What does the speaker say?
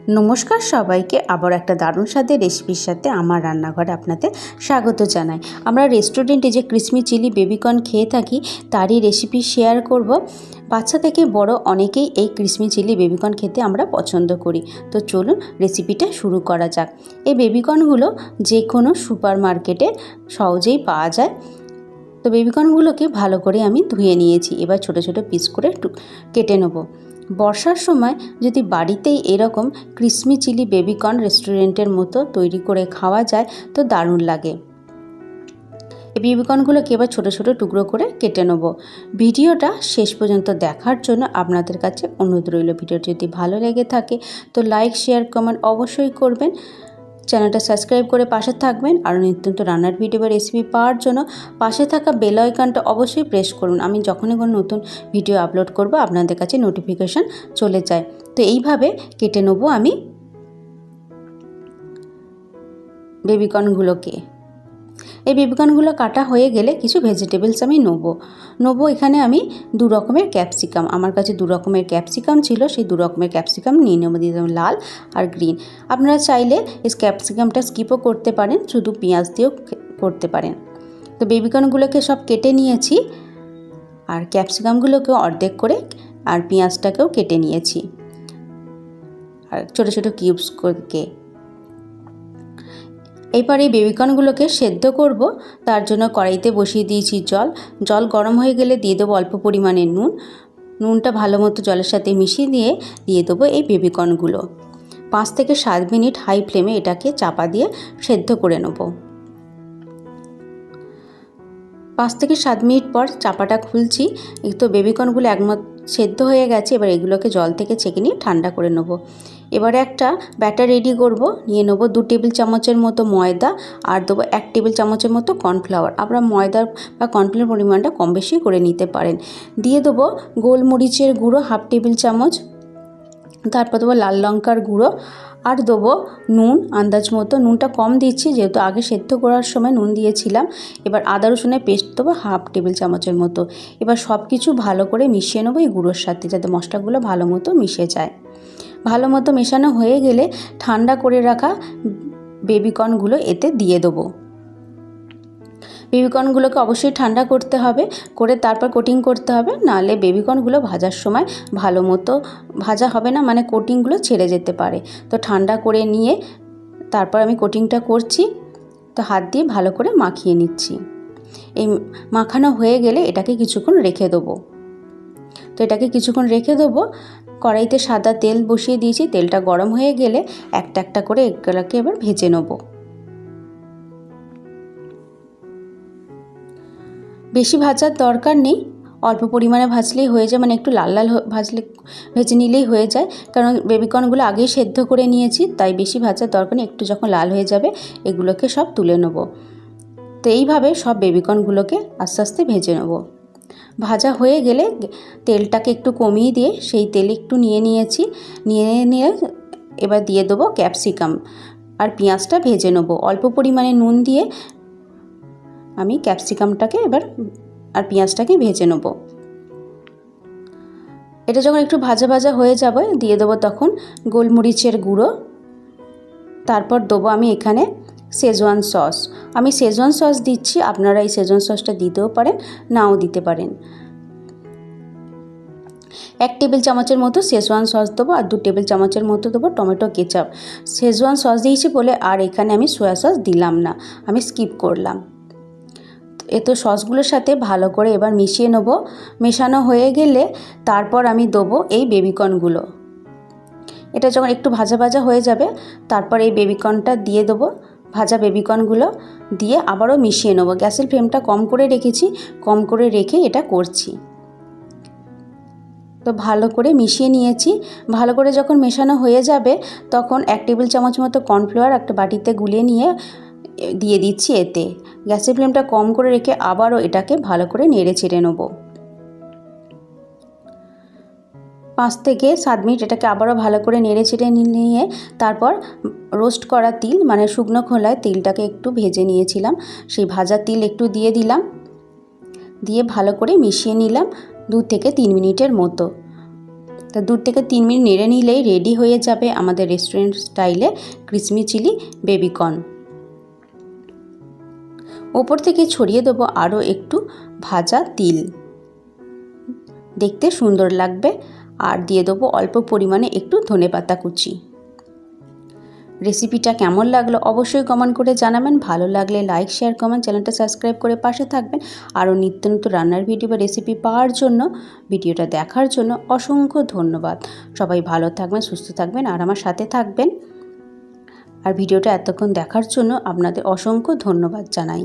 নমস্কার সবাইকে, আবার একটা দারুণ স্বাদের রেসিপির সাথে আমার রান্নাঘরে আপনাদের স্বাগত জানাই। আমরা রেস্টুরেন্টে যে ক্রিসমি চিলি বেবিকর্ন খেয়ে থাকি তারই রেসিপি শেয়ার করব। বাচ্চা থেকে বড় অনেকেই এই ক্রিসমি চিলি বেবিকর্ন খেতে আমরা পছন্দ করি। তো চলুন রেসিপিটা শুরু করা যাক। এই বেবিকর্নগুলো যে কোনো সুপার মার্কেটে সহজেই পাওয়া যায়। তো বেবিকর্নগুলোকে ভালো করে আমি ধুয়ে নিয়েছি। এবার ছোট ছোট পিস করে কেটে নেব। বর্ষার সময় যদি বাড়িতেই এরকম ক্রিসমি চিলি বেবিকর্ন রেস্টুরেন্টের মতো তৈরি করে খাওয়া যায় তো দারুণ লাগে। এই বেবিকর্নগুলোকে এবার ছোটো ছোটো টুকরো করে কেটে নেব। ভিডিওটা শেষ পর্যন্ত দেখার জন্য আপনাদের কাছে অনুরোধ রইল। ভিডিওটি যদি ভালো লেগে থাকে তো লাইক, শেয়ার, কমেন্ট অবশ্যই করবেন। চ্যানেলটা সাবস্ক্রাইব করে পাশে থাকবেন। আর নিত্য নতুন রান্নার ভিডিও বা রেসিপি পাওয়ার জন্য পাশে থাকা বেল আইকনটা অবশ্যই প্রেস করুন। আমি যখনই কোনো নতুন ভিডিও আপলোড করব আপনাদের কাছে নোটিফিকেশান চলে যায়। তো এইভাবে কেটে নেব আমি বেবিকর্নগুলোকে। এই বেবিকর্নগুলো কাটা হয়ে গেলে কিছু ভেজিটেবলস আমি নেবো। এখানে আমি দু রকমের ক্যাপসিকাম, আমার কাছে দু রকমের ক্যাপসিকাম ছিল, সেই দু রকমের ক্যাপসিকাম নিয়ে নেবো। দিয়ে দেবো লাল আর গ্রিন। আপনারা চাইলে এই ক্যাপসিকামটা স্কিপও করতে পারেন, শুধু পেঁয়াজ দিয়েও করতে পারেন। তো বেবিকর্নগুলোকে সব কেটে নিয়েছি আর ক্যাপসিকামগুলোকেও অর্ধেক করে আর পেঁয়াজটাকেও কেটে নিয়েছি আর ছোটো ছোটো কিউবস করে। এবার এই বেবিকর্নগুলোকে সেদ্ধ করব। তার জন্য কড়াইতে বসিয়ে দিয়েছি জল গরম হয়ে গেলে দিয়ে দেবো অল্প পরিমাণে নুনটা ভালো মতো জলের সাথে মিশিয়ে দিয়ে দেবো এই বেবিকর্নগুলো। 5 থেকে 7 মিনিট হাই ফ্লেমে এটাকে চাপা দিয়ে সেদ্ধ করে নেব। 5 থেকে 7 মিনিট পর চাপাটা খুলছি। তো বেবিকর্নগুলো একমত সেদ্ধ হয়ে গেছে। এবার এগুলোকে জল থেকে ছেঁকে নিয়ে ঠান্ডা করে নেব। এবারে একটা ব্যাটার রেডি করব। নিয়ে নেব 2 টেবিল চামচের মতো ময়দা আর দেবো 1 টেবিল চামচের মতো কর্নফ্লাওয়ার। আপনারা ময়দা বা কর্নফ্লাওয়ার পরিমাণটা কম বেশি করে নিতে পারেন। দিয়ে দেবো গোলমরিচের গুঁড়ো 1/2 টেবিল চামচ। তারপর দেবো লাল লঙ্কার গুঁড়ো আর দেবো নুন আন্দাজ মতো। নুনটা কম দিচ্ছি যেহেতু আগে সেদ্ধ করার সময় নুন দিয়েছিলাম। এবার আদা রসুনের পেস্ট দেবো 1/2 টেবিল চামচের মতো। এবার সব কিছু ভালো করে মিশিয়ে নেবো এই গুঁড়োর সাথে, যাতে মশলাগুলো ভালো মতো মিশে যায়। ভালো মতো মেশানো হয়ে গেলে ঠান্ডা করে রাখা বেবিকর্নগুলো এতে দিয়ে দেবো। বেবিকর্নগুলোকে অবশ্যই ঠান্ডা করতে হবে, করে তারপর কোটিং করতে হবে, নাহলে বেবিকর্নগুলো ভাজার সময় ভালো মতো ভাজা হবে না, মানে কোটিংগুলো ছেড়ে যেতে পারে। তো ঠান্ডা করে নিয়ে তারপর আমি কোটিংটা করছি। তো হাত দিয়ে ভালো করে মাখিয়ে নিচ্ছি। এই মাখানো হয়ে গেলে এটাকে কিছুক্ষণ রেখে দেবো। কড়াইতে সাদা তেল বসিয়ে দিয়েছি। তেলটা গরম হয়ে গেলে একটা একটা করে এগুলোকে এবার ভেজে নেব। বেশি ভাজার দরকার নেই, অল্প পরিমাণে ভাজলেই হয়ে যায়, মানে একটু লাল লাল ভেজে নিলেই হয়ে যায়। কারণ বেবিকর্নগুলো আগেই সেদ্ধ করে নিয়েছি, তাই বেশি ভাজার দরকার নেই। একটু যখন লাল হয়ে যাবে এগুলোকে সব তুলে নেব। তো এইভাবে সব বেবিকর্নগুলোকে আস্তে আস্তে ভেজে নেব। ভাজা হয়ে গেলে তেলটাকে একটু কমিয়ে দিয়ে সেই তেল একটু নিয়ে এবার দিয়ে দেবো ক্যাপসিকাম আর পেঁয়াজটা ভেজে নেব। অল্প পরিমাণে নুন দিয়ে আমি ক্যাপসিকামটাকে এবার আর পেঁয়াজটাকে ভেজে নেব। এটা যখন একটু ভাজা ভাজা হয়ে যাবে দিয়ে দেবো তখন গোলমরিচের গুঁড়ো। তারপর দেবো আমি এখানে শেজওয়ান সস। আমি শেজওয়ান সস দিচ্ছি, আপনারা এই শেজওয়ান সসটা দিতেও পারেন, নাও দিতে পারেন। 1 টেবিল চামচের মতো শেজওয়ান সস দেবো আর 2 টেবিল চামচের মতো দেবো টমেটো কেচাপ। শেজওয়ান সস দিয়েছি বলে আর এখানে আমি সয়া সস দিলাম না, আমি স্কিপ করলাম। তো সসগুলোর সাথে ভালো করে এবার মিশিয়ে নেব। মেশানো হয়ে গেলে তারপর আমি দেবো এই বেবিকর্নগুলো। এটা যখন একটু ভাজা ভাজা হয়ে যাবে তারপর এই বেবিকর্নটা দিয়ে দেবো। ভাজা বেবিকর্নগুলো দিয়ে আবারও মিশিয়ে নেব। গ্যাসের ফ্লেমটা কম করে রেখেছি, কম করে রেখে এটা করছি। তো ভালো করে মিশিয়ে নিয়েছি। ভালো করে যখন মেশানো হয়ে যাবে তখন 1 টেবিল চামচ মতো কর্নফ্লাওয়ার একটা বাটিতে গুলিয়ে নিয়ে দিয়ে দিচ্ছি এতে। গ্যাসের ফ্লেমটা কম করে রেখে আবারও এটাকে ভালো করে নেড়ে ছেড়ে নেব। 5 থেকে 7 মিনিট এটাকে আবারও ভালো করে নেড়ে ছেড়ে নিয়ে তারপর রোস্ট করা তিল, মানে শুকনো খোলায় তিলটাকে একটু ভেজে নিয়েছিলাম, সেই ভাজা তিল একটু দিয়ে দিলাম। দিয়ে ভালো করে মিশিয়ে নিলাম 2 থেকে 3 মিনিটের মতো। তা 2 থেকে 3 মিনিট নেড়ে নিলেই রেডি হয়ে যাবে আমাদের রেস্টুরেন্ট স্টাইলে ক্রিসমি চিলি বেবিকর্ন। ওপর থেকে ছড়িয়ে দেবো আরও একটু ভাজা তিল, দেখতে সুন্দর লাগবে। আর দিয়ে দেবো অল্প পরিমাণে একটু ধনেপাতা কুচি। রেসিপিটা কেমন লাগলো অবশ্যই কমেন্ট করে জানাবেন। ভালো লাগলে লাইক, শেয়ার, কমেন্ট, চ্যানেলটা সাবস্ক্রাইব করে পাশে থাকবেন। আরও নিত্য নতুন রান্নার ভিডিও বা রেসিপি পাওয়ার জন্য, ভিডিওটা দেখার জন্য অসংখ্য ধন্যবাদ। সবাই ভালো থাকবেন, সুস্থ থাকবেন আর আমার সাথে থাকবেন। আর ভিডিওটা এতক্ষণ দেখার জন্য আপনাদের অসংখ্য ধন্যবাদ জানাই।